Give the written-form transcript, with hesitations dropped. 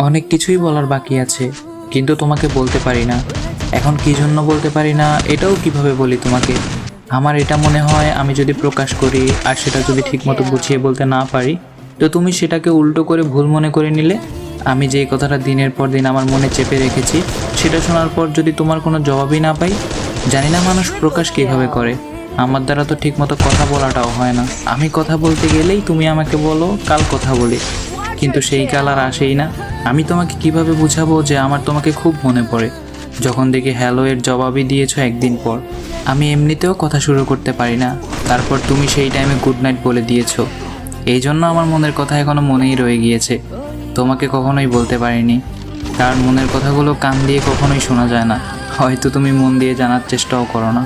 অনেক কিছুই বলার বাকি আছে, কিন্তু তোমাকে বলতে পারি না। এখন কী জন্য বলতে পারি না এটাও কিভাবে বলি তোমাকে। আমার এটা মনে হয় আমি যদি প্রকাশ করি আর সেটা যদি ঠিকমতো বুঝিয়ে বলতে না পারি, তো তুমি সেটাকে উল্টো করে ভুল মনে করে নিলে। আমি যেই কথাটা দিনের পর দিন আমার মনে চেপে রেখেছি, সেটা শোনার পর যদি তোমার কোনো জবাবই না পাই। জানি না মানুষ প্রকাশ কীভাবে করে, আমার দ্বারা তো ঠিকমতো কথা বলাটাও হয় না। আমি কথা বলতে গেলেই তুমি আমাকে বলো কাল কথা বলি, কিন্তু সেই কাল আর আসেই না। আমি তোমাকে কিভাবে বুঝাবো যে আমার তোমাকে খুব মনে পড়ে, যখন দেখি হ্যালো এর জবাবই দিয়েছো একদিন পর। আমি এমনিতেও কথা শুরু করতে পারি না, তারপর তুমি সেই টাইমে গুড নাইট বলে দিয়েছো। এই জন্য আমার মনের কথা এখনো মনেই রয়ে গিয়েছে, তোমাকে কখনোই বলতে পারিনি। কারণ মনের কথাগুলো কান দিয়ে কখনোই শোনা যায় না, হয়তো তুমি মন দিয়ে জানার চেষ্টাও করো না।